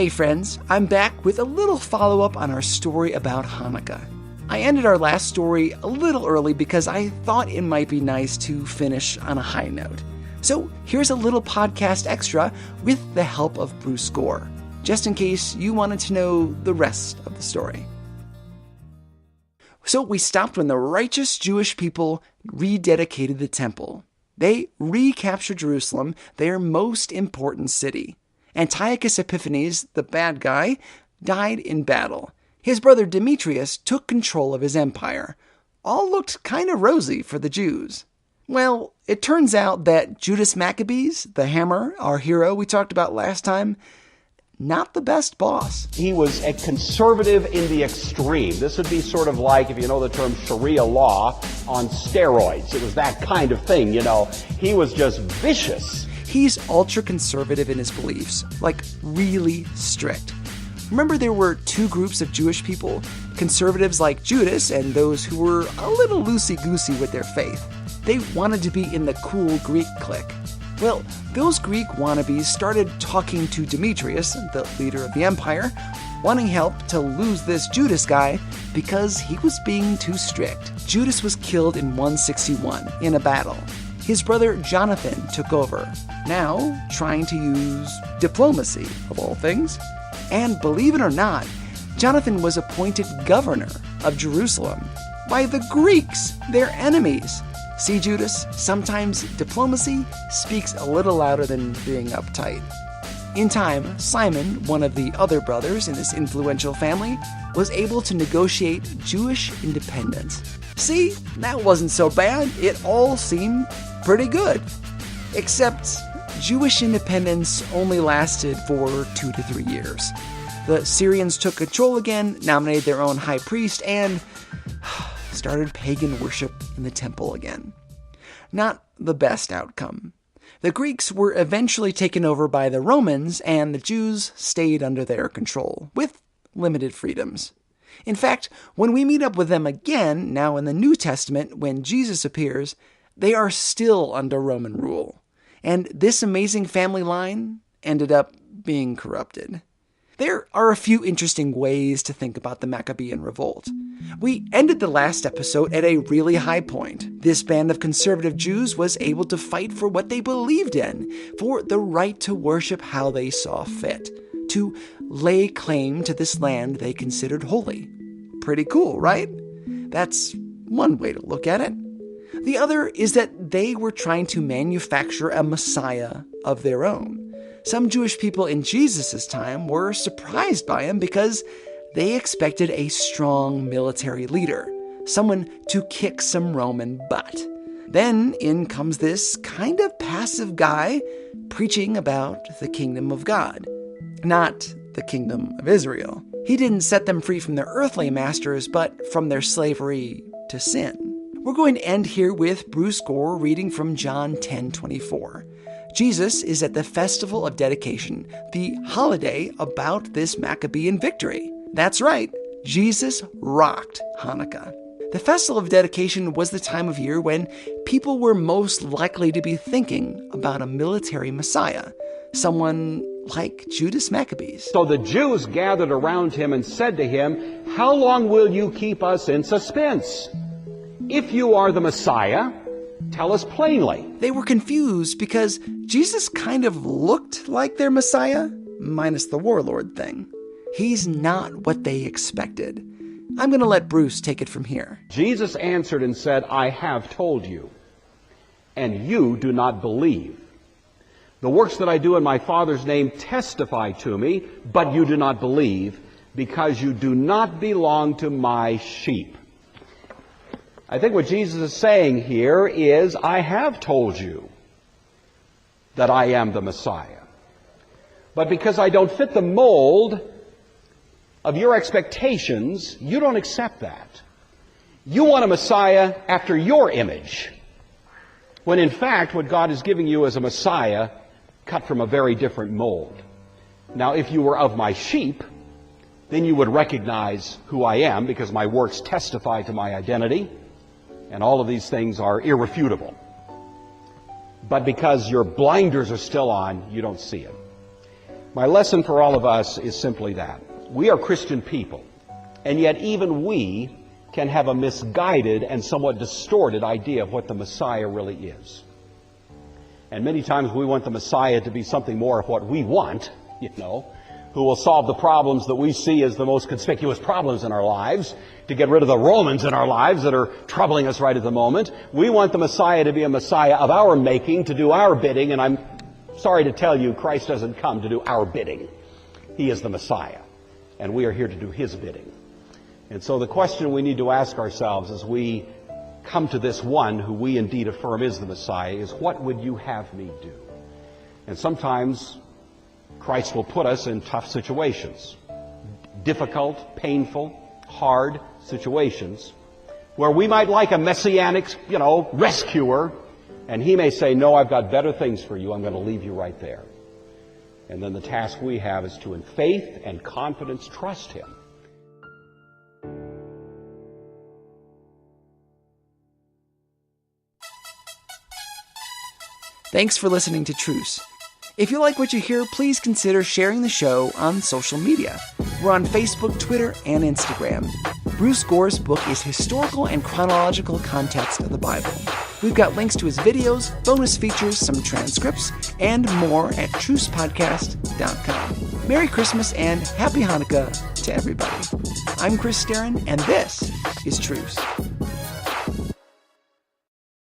Hey friends, I'm back with a little follow-up on our story about Hanukkah. I ended our last story a little early because I thought it might be nice to finish on a high note. So here's a little podcast extra with the help of Bruce Gore, just in case you wanted to know the rest of the story. So we stopped when the righteous Jewish people rededicated the temple. They recaptured Jerusalem, their most important city. Antiochus Epiphanes, the bad guy, died in battle. His brother Demetrius took control of his empire. All looked kind of rosy for the Jews. Well, it turns out that Judas Maccabees, the hammer, our hero we talked about last time, not the best boss. He was a conservative in the extreme. This would be sort of like, if you know the term Sharia law, on steroids. It was that kind of thing, you know. He was just vicious. He's ultra-conservative in his beliefs, like really strict. Remember, there were two groups of Jewish people, conservatives like Judas and those who were a little loosey-goosey with their faith. They wanted to be in the cool Greek clique. Well, those Greek wannabes started talking to Demetrius, the leader of the empire, wanting help to lose this Judas guy because he was being too strict. Judas was killed in 161 in a battle. His brother Jonathan took over, now trying to use diplomacy, of all things. And believe it or not, Jonathan was appointed governor of Jerusalem by the Greeks, their enemies. See, Judas, sometimes diplomacy speaks a little louder than being uptight. In time, Simon, one of the other brothers in this influential family, was able to negotiate Jewish independence. See, that wasn't so bad. It all seemed pretty good. Except Jewish independence only lasted for 2 to 3 years. The Syrians took control again, nominated their own high priest, and started pagan worship in the temple again. Not the best outcome. The Greeks were eventually taken over by the Romans, and the Jews stayed under their control, with limited freedoms. In fact, when we meet up with them again, now in the New Testament, when Jesus appears, they are still under Roman rule. And this amazing family line ended up being corrupted. There are a few interesting ways to think about the Maccabean revolt. We ended the last episode at a really high point. This band of conservative Jews was able to fight for what they believed in, for the right to worship how they saw fit, to lay claim to this land they considered holy. Pretty cool, right? That's one way to look at it. The other is that they were trying to manufacture a Messiah of their own. Some Jewish people in Jesus' time were surprised by him because they expected a strong military leader, someone to kick some Roman butt. Then in comes this kind of passive guy preaching about the kingdom of God, not the kingdom of Israel. He didn't set them free from their earthly masters, but from their slavery to sin. We're going to end here with Bruce Gore reading from John 10:24. Jesus is at the Festival of Dedication, the holiday about this Maccabean victory. That's right, Jesus rocked Hanukkah. The Festival of Dedication was the time of year when people were most likely to be thinking about a military Messiah, someone like Judas Maccabees. So the Jews gathered around him and said to him, "How long will you keep us in suspense? If you are the Messiah, tell us plainly." They were confused because Jesus kind of looked like their Messiah, minus the warlord thing. He's not what they expected. I'm going to let Bruce take it from here. Jesus answered and said, "I have told you, and you do not believe. The works that I do in my Father's name testify to me, but you do not believe, because you do not belong to my sheep." I think what Jesus is saying here is, I have told you that I am the Messiah. But because I don't fit the mold of your expectations, you don't accept that. You want a Messiah after your image, when in fact what God is giving you is a Messiah cut from a very different mold. Now, if you were of my sheep, then you would recognize who I am, because my works testify to my identity. And all of these things are irrefutable. But because your blinders are still on, you don't see it. My lesson for all of us is simply that. We are Christian people, and yet even we can have a misguided and somewhat distorted idea of what the Messiah really is. And many times we want the Messiah to be something more of what we want, who will solve the problems that we see as the most conspicuous problems in our lives, to get rid of the Romans in our lives that are troubling us right at the moment. We want the Messiah to be a Messiah of our making, to do our bidding, and I'm sorry to tell you, Christ doesn't come to do our bidding. He is the Messiah, and we are here to do His bidding. And so the question we need to ask ourselves as we come to this one who we indeed affirm is the Messiah is, what would you have me do? And sometimes Christ will put us in tough situations, difficult, painful, hard situations, where we might like a messianic, rescuer, and He may say, no, I've got better things for you. I'm going to leave you right there. And then the task we have is to, in faith and confidence, trust Him. Thanks for listening to Truce. If you like what you hear, please consider sharing the show on social media. We're on Facebook, Twitter, and Instagram. Bruce Gore's book is Historical and Chronological Context of the Bible. We've got links to his videos, bonus features, some transcripts, and more at trucepodcast.com. Merry Christmas and Happy Hanukkah to everybody. I'm Chris Staron, and this is Truce.